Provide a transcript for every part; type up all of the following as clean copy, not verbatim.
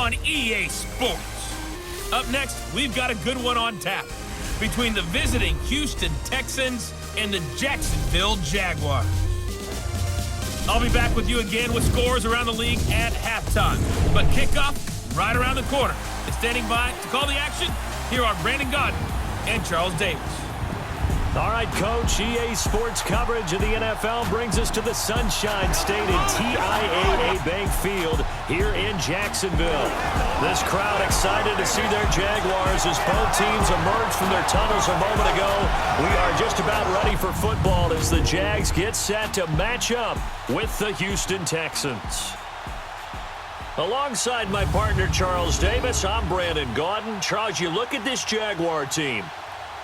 on EA Sports. Up next, we've got a good one on tap between the visiting Houston Texans and the Jacksonville Jaguars. I'll be back with you again with scores around the league at halftime. But kickoff right around the corner. And standing by to call the action, here are Brandon Godden and Charles Davis. All right, Coach, EA Sports coverage of the NFL brings us to the Sunshine State in TIAA Bank Field here in Jacksonville. This crowd excited to see their Jaguars as both teams emerged from their tunnels a moment ago. We are just about ready for football as the Jags get set to match up with the Houston Texans. Alongside my partner, Charles Davis, I'm Brandon Godden. Charles, you look at this Jaguar team.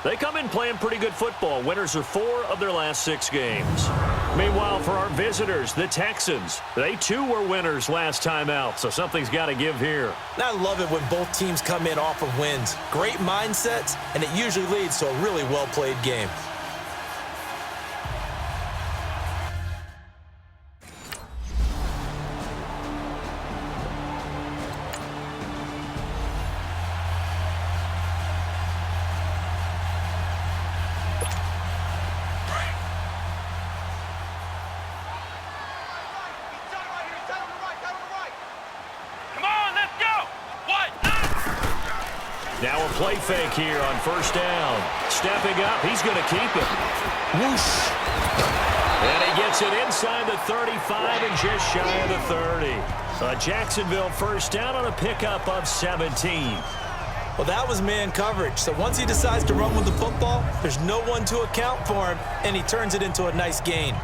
They come in playing pretty good football. Winners of 4 of their last 6 games. Meanwhile, for our visitors, the Texans, they too were winners last time out, so something's got to give here. And I love it when both teams come in off of wins. Great mindsets, and it usually leads to a really well-played game. Now a play fake here on first down. Stepping up, he's going to keep it. Whoosh. And he gets it inside the 35 and just shy of the 30. A Jacksonville first down on a pickup of 17. Well, that was man coverage. So once he decides to run with the football, there's no one to account for him, and he turns it into a nice gain.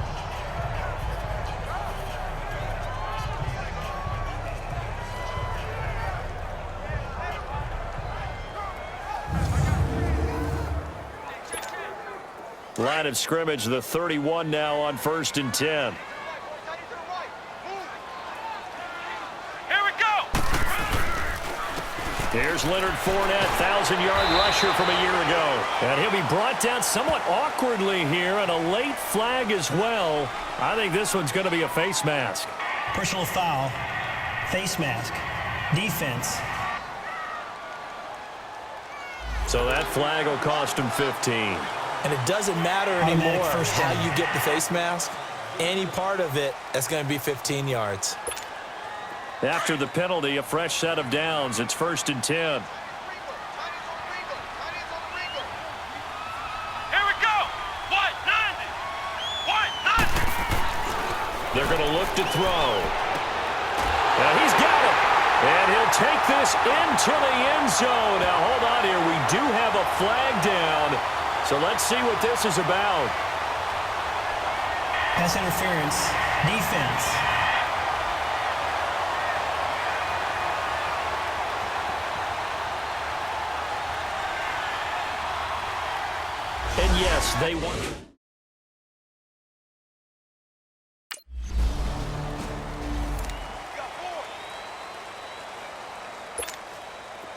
Line of scrimmage, the 31 now on 1st and 10. Here we go! Here's Leonard Fournette, 1,000-yard rusher from a year ago. And he'll be brought down somewhat awkwardly here, and a late flag as well. I think this one's going to be a face mask. Personal foul, face mask, defense. So that flag will cost him 15. And it doesn't matter anymore how you get the face mask. Any part of it, that's going to be 15 yards. After the penalty, a fresh set of downs. It's 1st and 10. Here we go! White 90! White 90! They're going to look to throw. Now he's got it. And he'll take this into the end zone. Now hold on here. We do have a flag down. So let's see what this is about. Pass interference, defense. And yes, they won.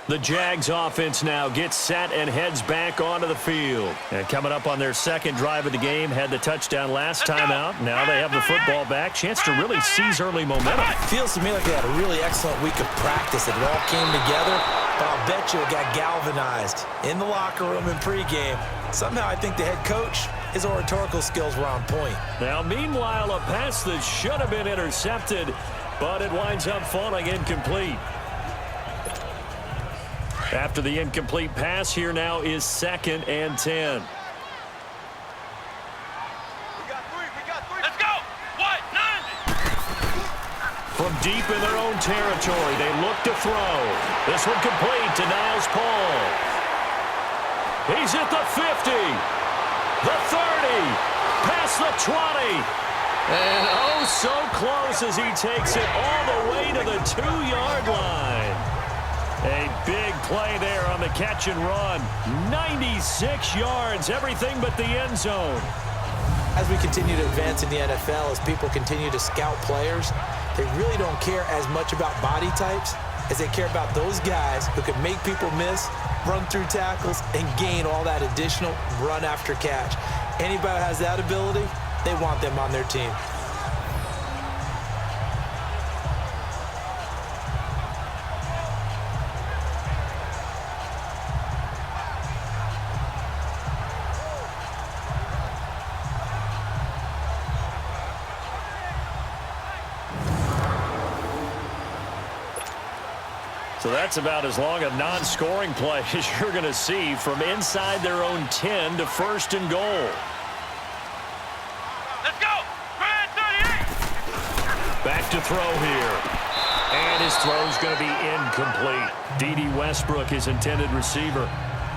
The Jags offense now gets set and heads back onto the field. And coming up on their second drive of the game, had the touchdown last time out. Now they have the football back. Chance to really seize early momentum. Feels to me like they had a really excellent week of practice. It all came together, but I'll bet you it got galvanized in the locker room in pregame. Somehow I think the head coach, his oratorical skills were on point. Now, meanwhile, a pass that should have been intercepted, but it winds up falling incomplete. After the incomplete pass, here now is 2nd and 10. We got three. Let's go! White 90! From deep in their own territory, they look to throw. This one complete to Niles Paul. He's at the 50, the 30, past the 20. And oh, so close as he takes it all the way to the 2-yard line. A big play there on the catch and run. 96 yards, everything but the end zone. As we continue to advance in the NFL, as people continue to scout players, they really don't care as much about body types as they care about those guys who can make people miss, run through tackles, and gain all that additional run after catch. Anybody who has that ability, they want them on their team. So that's about as long a non-scoring play as you're going to see from inside their own 10 to first and goal. Let's go! Grand 38! Back to throw here. And his throw's going to be incomplete. D.D. Westbrook, his intended receiver.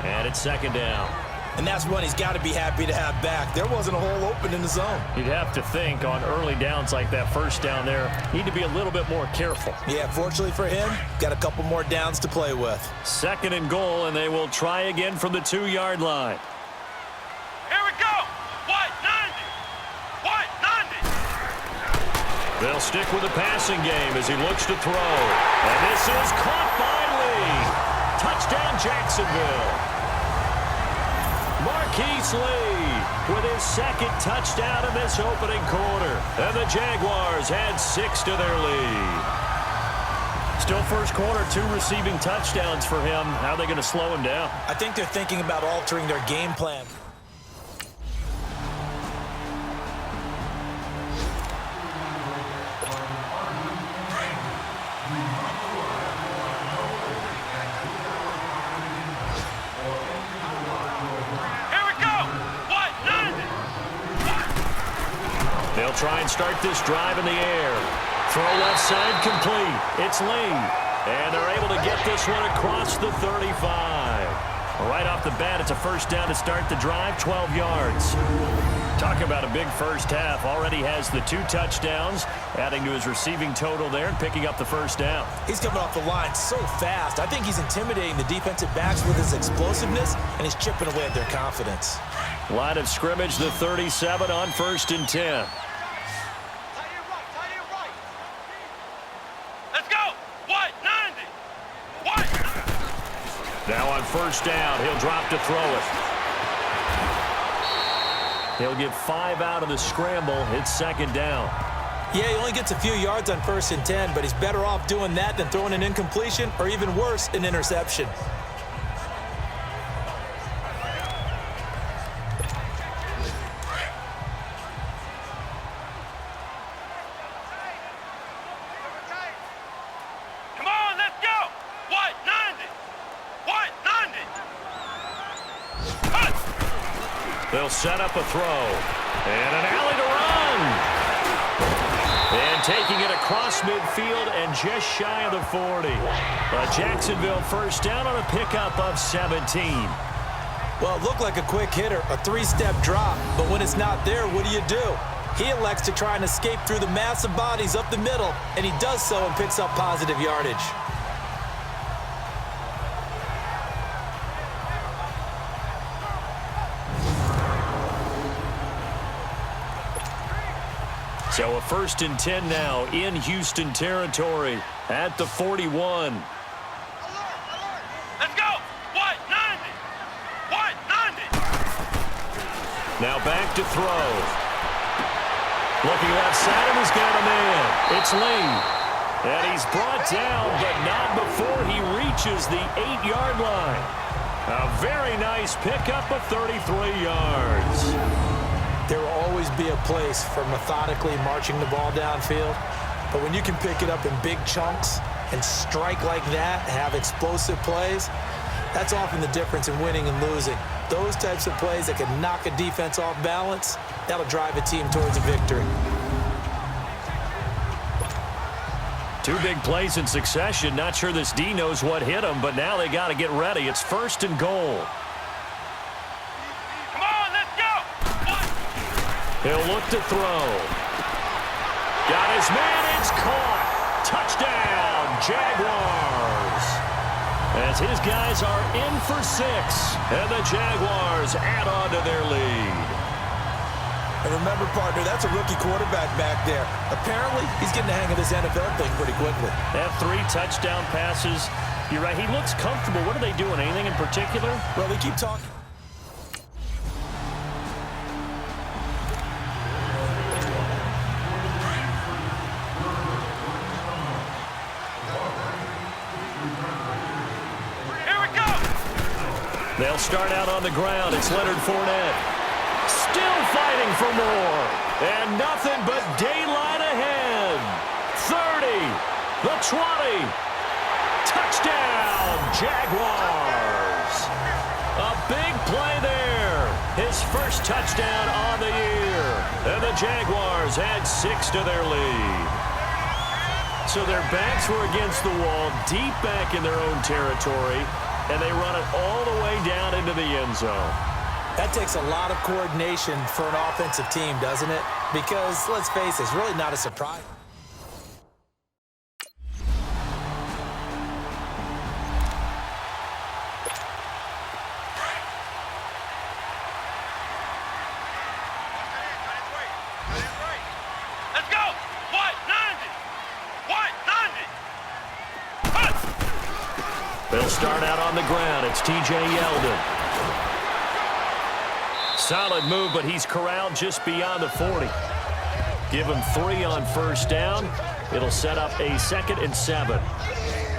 And it's second down. And that's one he's got to be happy to have back. There wasn't a hole open in the zone. You'd have to think on early downs like that first down there, need to be a little bit more careful. Yeah, fortunately for him, got a couple more downs to play with. Second and goal, and they will try again from the 2-yard line. Here we go! White 90! White 90! They'll stick with the passing game as he looks to throw. And this is caught by Lee. Touchdown, Jacksonville. Marquise Lee with his second touchdown in this opening quarter. And the Jaguars add 6 to their lead. Still first quarter, 2 receiving touchdowns for him. How are they going to slow him down? I think they're thinking about altering their game plan. They'll try and start this drive in the air. Throw left side complete. It's Lee. And they're able to get this one across the 35. Right off the bat, it's a first down to start the drive, 12 yards. Talk about a big first half. Already has the 2 touchdowns, adding to his receiving total there and picking up the first down. He's coming off the line so fast. I think he's intimidating the defensive backs with his explosiveness, and he's chipping away at their confidence. Line of scrimmage, the 37 on first and 10. Now on first down, he'll drop to throw it. He'll get 5 out of the scramble. It's second down. Yeah, he only gets a few yards on first and 10, but he's better off doing that than throwing an incompletion or even worse, an interception. They'll set up a throw. And an alley to run. And taking it across midfield and just shy of the 40. A Jacksonville first down on a pickup of 17. Well, it looked like a quick hitter, a 3-step drop. But when it's not there, what do? He elects to try and escape through the massive bodies up the middle, and he does so and picks up positive yardage. So a first and 10 now in Houston territory at the 41. Let's go! White 90! White 90! Now back to throw. Looking left side, and he's got a man. It's Lee. And he's brought down, but not before he reaches the 8-yard line. A very nice pickup of 33 yards. There will always be a place for methodically marching the ball downfield. But when you can pick it up in big chunks and strike like that and have explosive plays, that's often the difference in winning and losing. Those types of plays that can knock a defense off balance, that'll drive a team towards a victory. 2 big plays in succession. Not sure this D knows what hit him, but now they got to get ready. It's first and goal. He'll look to throw. Got his man. It's caught. Touchdown, Jaguars. As his guys are in for 6. And the Jaguars add on to their lead. And remember, partner, that's a rookie quarterback back there. Apparently, he's getting the hang of this NFL thing pretty quickly. They have 3 touchdown passes. You're right. He looks comfortable. What are they doing? Anything in particular? Well, they keep talking. They'll start out on the ground. It's Leonard Fournette. Still fighting for more. And nothing but daylight ahead. 30. The 20. Touchdown. Jaguars. A big play there. His first touchdown on the year. And the Jaguars add 6 to their lead. So their backs were against the wall, deep back in their own territory, and they run it all the way down into the end zone. That takes a lot of coordination for an offensive team, doesn't it? Because, let's face it, it's really not a surprise. Let's go. What? 90. What? 90. They'll start out on the ground. It's T.J. Yeldon. Solid move, but he's corralled just beyond the 40. Give him 3 on first down. It'll set up a 2nd and 7.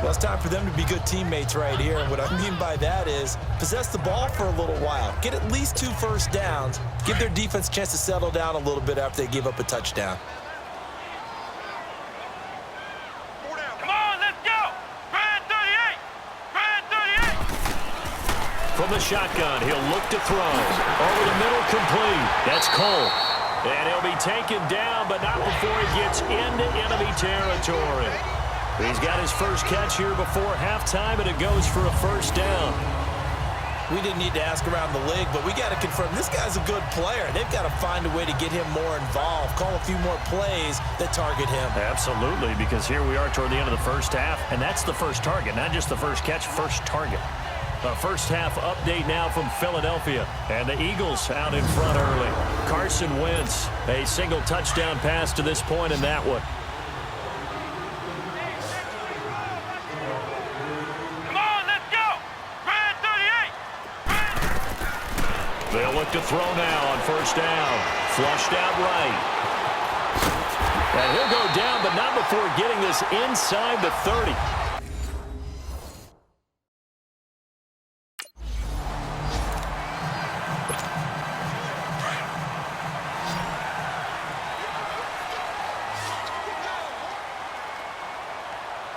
Well, it's time for them to be good teammates right here. And what I mean by that is possess the ball for a little while. Get at least 2 first downs. Give their defense a chance to settle down a little bit after they give up a touchdown. Come on, let's go. Brad 38. Brad 38. From the shotgun, he'll look to throw. Over the middle, complete. That's Cole. And he'll be taken down, but not before he gets into enemy territory. He's got his first catch here before halftime, and it goes for a first down. We didn't need to ask around the league, but we got to confirm this guy's a good player. They've got to find a way to get him more involved, call a few more plays that target him. Absolutely, because here we are toward the end of the first half, and that's the first target, not just the first catch, first target. A first half update now from Philadelphia, and the Eagles out in front early. Carson Wentz, a single touchdown pass to this point in that one. Come on, let's go. Brad 38. They'll look to throw now on first down. Flushed out right. And he'll go down, but not before getting this inside the 30.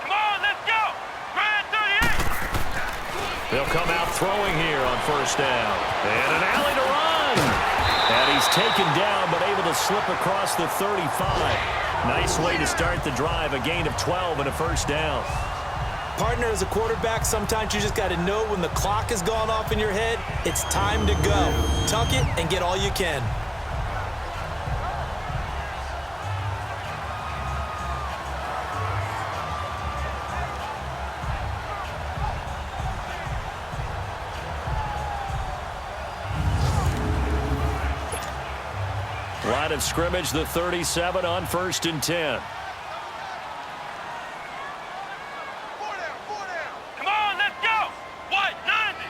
Come on, let's go. Brad 38. They'll come out throwing here on first down. And an alley to run. And he's taken down, but able to slip across the 35. Nice way to start the drive. A gain of 12 and a first down. Partner, as a quarterback, sometimes you just got to know when the clock has gone off in your head, it's time to go. Tuck it and get all you can. Line of scrimmage, the 37 on 1st and 10. Come on, let's go. What? 90.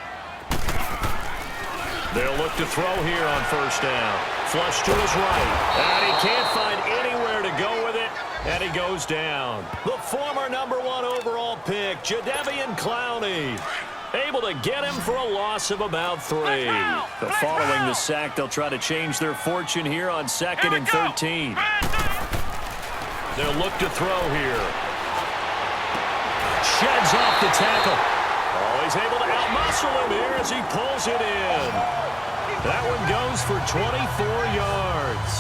They'll look to throw here on first down. Flush to his right. And he can't find anywhere to go with it. And he goes down. The former #1 overall pick, Jadeveon Clowney. Able to get him for a loss of about 3. Following the sack, they'll try to change their fortune here on 2nd and 13. They'll look to throw here. Sheds off the tackle. Oh, he's able to outmuscle him here as he pulls it in. That one goes for 24 yards.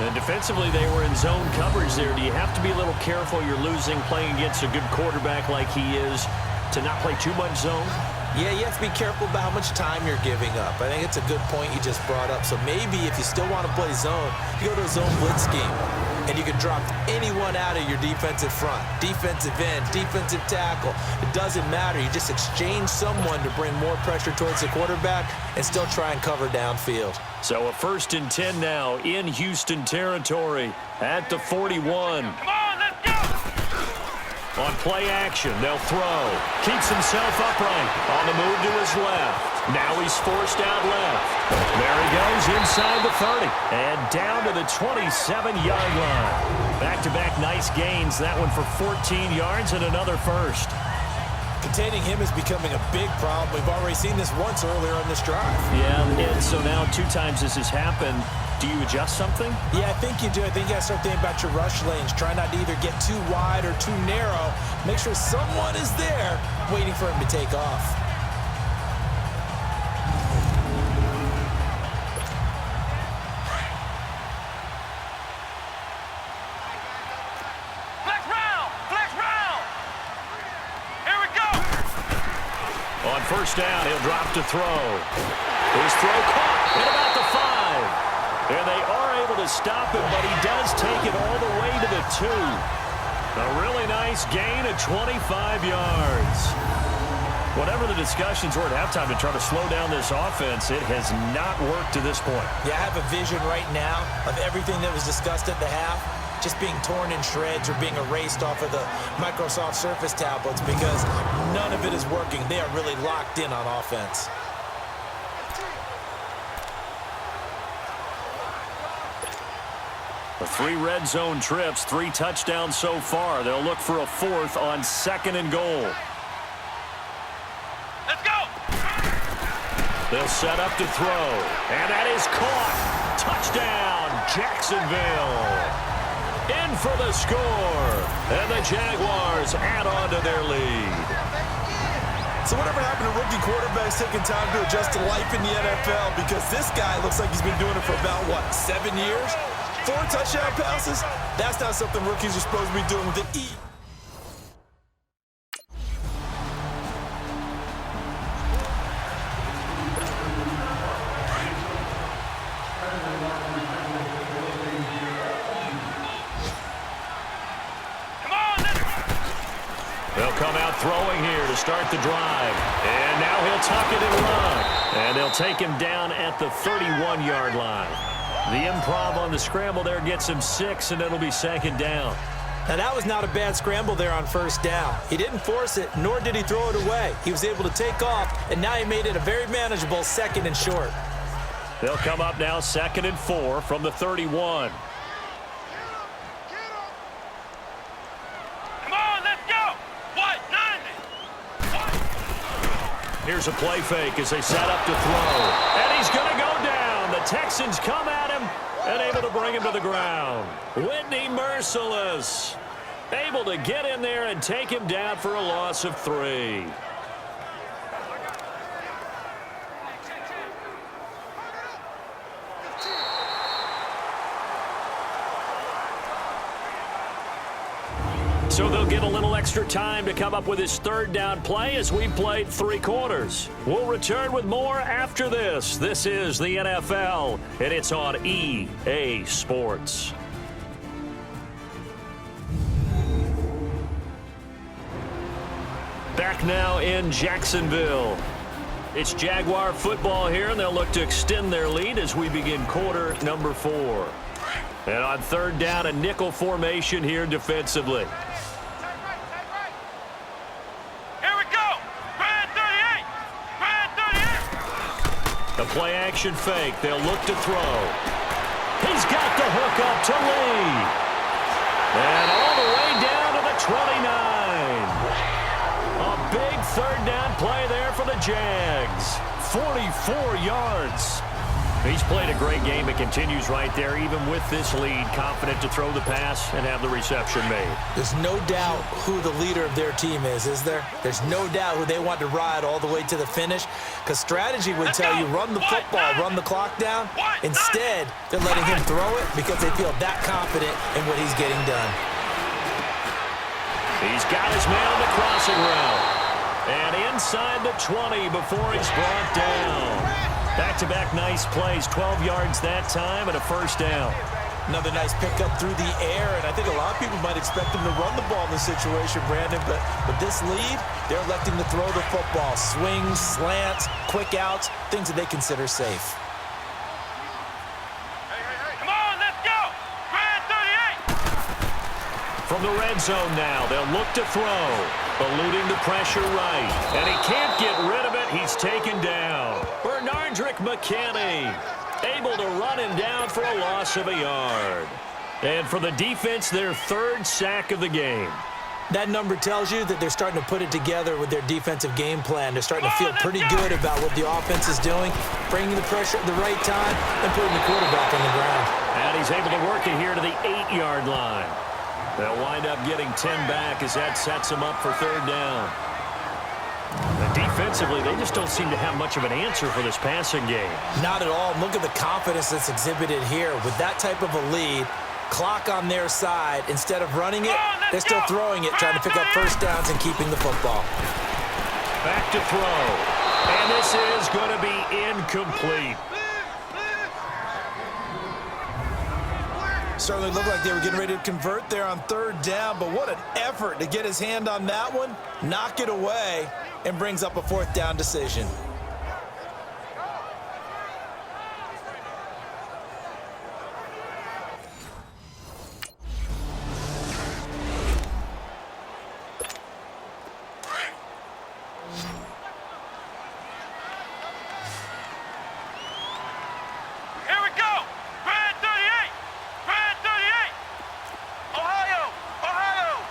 And defensively, they were in zone coverage there. Do you have to be a little careful? You're losing playing against a good quarterback like he is to not play too much zone? Yeah, you have to be careful about how much time you're giving up. I think it's a good point you just brought up. So maybe if you still want to play zone, you go to a zone blitz scheme, and you can drop anyone out of your defensive front, defensive end, defensive tackle. It doesn't matter. You just exchange someone to bring more pressure towards the quarterback and still try and cover downfield. So a 1st and 10 now in Houston territory at the 41. Come on, let's go. On play action, they'll throw. Keeps himself upright. On the move to his left. Now he's forced out left. There he goes inside the 30. And down to the 27-yard line. Back-to-back nice gains. That one for 14 yards and another first. Containing him is becoming a big problem. We've already seen this once earlier on this drive. Yeah, and so now 2 times this has happened. Do you adjust something? Yeah, I think you do. I think you got to start thinking about your rush lanes. Try not to either get too wide or too narrow. Make sure someone is there waiting for him to take off. Flex round! Flex round! Here we go! On first down, he'll drop to throw. His throw caught at about the 5. And they are able to stop him, but he does take it all the way to the 2. A really nice gain of 25 yards. Whatever the discussions were at halftime to try to slow down this offense, it has not worked to this point. Yeah, I have a vision right now of everything that was discussed at the half just being torn in shreds or being erased off of the Microsoft Surface tablets because none of it is working. They are really locked in on offense. The 3 red zone trips, 3 touchdowns so far. They'll look for a 4th on 2nd and goal. Let's go! They'll set up to throw, and that is caught. Touchdown, Jacksonville. In for the score, and the Jaguars add on to their lead. So whatever happened to rookie quarterbacks taking time to adjust to life in the NFL? Because this guy looks like he's been doing it for about, 7 years? 4 touchdown passes? That's not something rookies are supposed to be doing with an E. Come on, let's They'll come out throwing here to start the drive. And now he'll tuck it and run. And they'll take him down at the 31-yard line. The improv on the scramble there gets him 6, and it'll be 2nd down. Now, that was not a bad scramble there on first down. He didn't force it, nor did he throw it away. He was able to take off, and now he made it a very manageable 2nd and short. They'll come up now 2nd and 4 from the 31. Come on, let's go! What? 90! Here's a play fake as they set up to throw. And he's going to go down. The Texans come at him and able to bring him to the ground. Whitney Merciless able to get in there and take him down for a loss of 3. So they'll get a little extra time to come up with his 3rd down play as we've played 3 quarters. We'll return with more after this. This is the NFL, and it's on EA Sports. Back now in Jacksonville. It's Jaguar football here, and they'll look to extend their lead as we begin quarter number 4. And on 3rd down, a nickel formation here defensively. The play-action fake. They'll look to throw. He's got the hook up to Lee. And all the way down to the 29. A big 3rd down play there for the Jags. 44 yards. He's played a great game. It continues right there, even with this lead, confident to throw the pass and have the reception made. There's no doubt who the leader of their team is there? There's no doubt who they want to ride all the way to the finish, because strategy would tell you run the football, run the clock down. Instead, they're letting him throw it because they feel that confident in what he's getting done. He's got his man on the crossing route. And inside the 20 before he's brought down. Back-to-back nice plays, 12 yards that time and a 1st down. Another nice pickup through the air, and I think a lot of people might expect him to run the ball in this situation, Brandon, but with this lead, they're electing to throw the football. Swings, slants, quick outs, things that they consider safe. Come on, let's go! Grand 38! From the red zone now, they'll look to throw. Eluding the pressure right. And he can't get rid of it. He's taken down. Bernardrick McKinney able to run him down for a loss of a yard. And for the defense, their 3rd sack of the game. That number tells you that they're starting to put it together with their defensive game plan. They're starting to feel pretty good about what the offense is doing, bringing the pressure at the right time, and putting the quarterback on the ground. And he's able to work it here to the 8-yard line. They'll wind up getting 10 back as that sets them up for third down. And defensively, they just don't seem to have much of an answer for this passing game. Not at all. Look at the confidence that's exhibited here. With that type of a lead, clock on their side, instead of running it, they're still throwing it, trying to pick up first downs and keeping the football. Back to throw. And this is going to be incomplete. Certainly looked like they were getting ready to convert there on third down, but what an effort to get his hand on that one, knock it away, and brings up a fourth down decision. Here we go. Brad 38. Brad 38. Ohio. Ohio.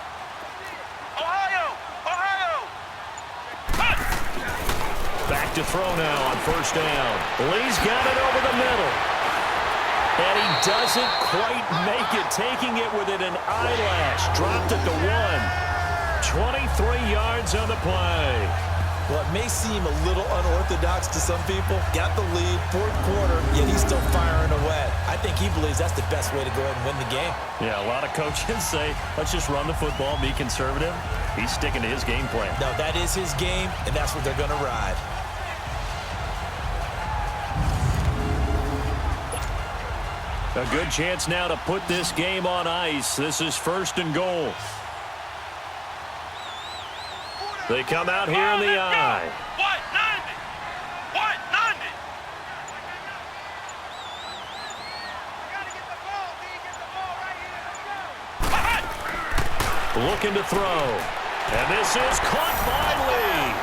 Ohio. Ohio. Cut. Back to throw now on first down. Lee's got it over the middle. And he doesn't quite make it, taking it within an eyelash. Dropped at the 1. 23 yards on the play. Well, it may seem a little unorthodox to some people. Got the lead, fourth quarter, yet he's still firing away. I think he believes that's the best way to go ahead and win the game. Yeah, a lot of coaches say, let's just run the football, be conservative. He's sticking to his game plan. No, that is his game, and that's what they're going to ride. A good chance now to put this game on ice. This is first and goal. They come out here in the eye. What? 90. What? 90. Looking to throw. And this is caught by Lee.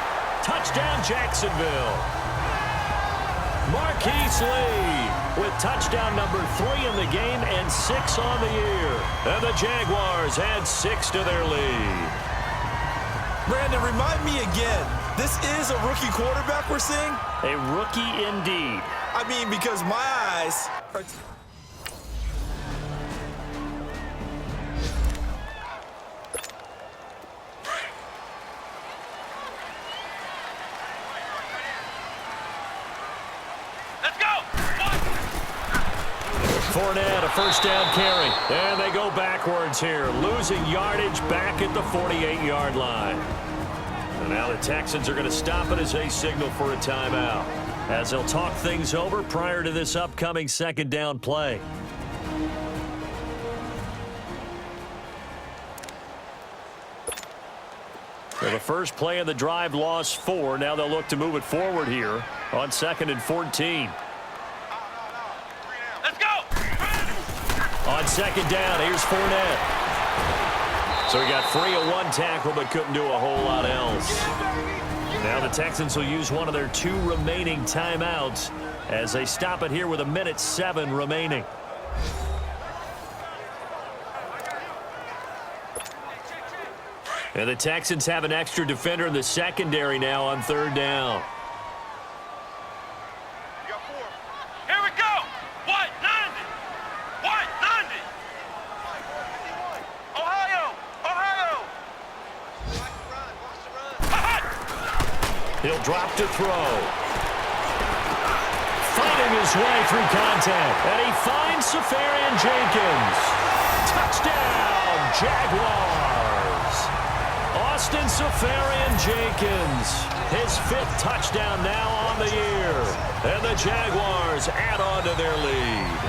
Touchdown, Jacksonville. Marquise Lee with touchdown number 3 in the game and 6 on the year. And the Jaguars add 6 to their lead. Brandon, remind me again, this is a rookie quarterback we're seeing? A rookie indeed. I mean, because my eyes are... Let's go. Fournette, a first down carry. And they go backwards here, losing yardage back at the 48-yard line. And now the Texans are going to stop it as they signal for a timeout, as they'll talk things over prior to this upcoming second down play. So the first play of the drive lost 4. Now they'll look to move it forward here on 2nd and 14. Let's go. On 2nd down, here's Fournette. So he got free of 1 tackle but couldn't do a whole lot else. Now the Texans will use one of their 2 remaining timeouts as they stop it here with 1:07 remaining. And the Texans have an extra defender in the secondary now on 3rd down. Here we go. What? 90. What? 90. Ohio. Ohio. He'll drop to throw. Fighting his way through contact. And he finds Safarian Jenkins. Touchdown, Jaguars. Austin Safarian Jenkins. His 5th touchdown now on the year. And the Jaguars add on to their lead.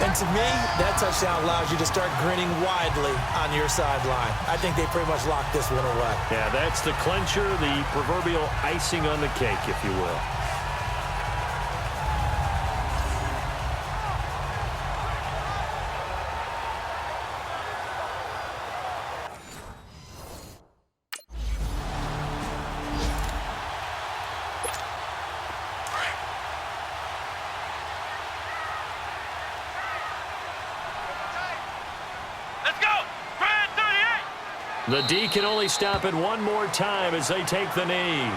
And to me, that touchdown allows you to start grinning widely on your sideline. I think they pretty much locked this one away. Yeah, that's the clincher, the proverbial icing on the cake, if you will. Let's go. Brad 38. The D can only stop it one more time as they take the knee.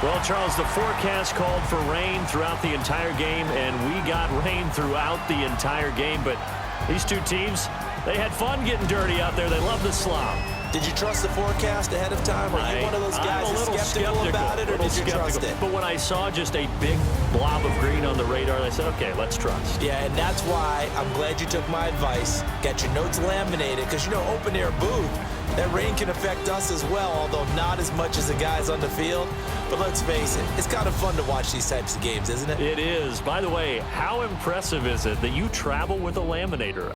Well, Charles, the forecast called for rain throughout the entire game, and we got rain throughout the entire game. But these two teams, they had fun getting dirty out there. They love the slop. Did you trust the forecast ahead of time? Are you one of those guys I'm a little skeptical about it, or did you trust it? But when I saw just a big blob of green on the radar, I said, okay, let's trust. Yeah, and that's why I'm glad you took my advice. Get your notes laminated, because, you know, open-air booth, that rain can affect us as well, although not as much as the guys on the field. But let's face it, it's kind of fun to watch these types of games, isn't it? It is. By the way, how impressive is it that you travel with a laminator?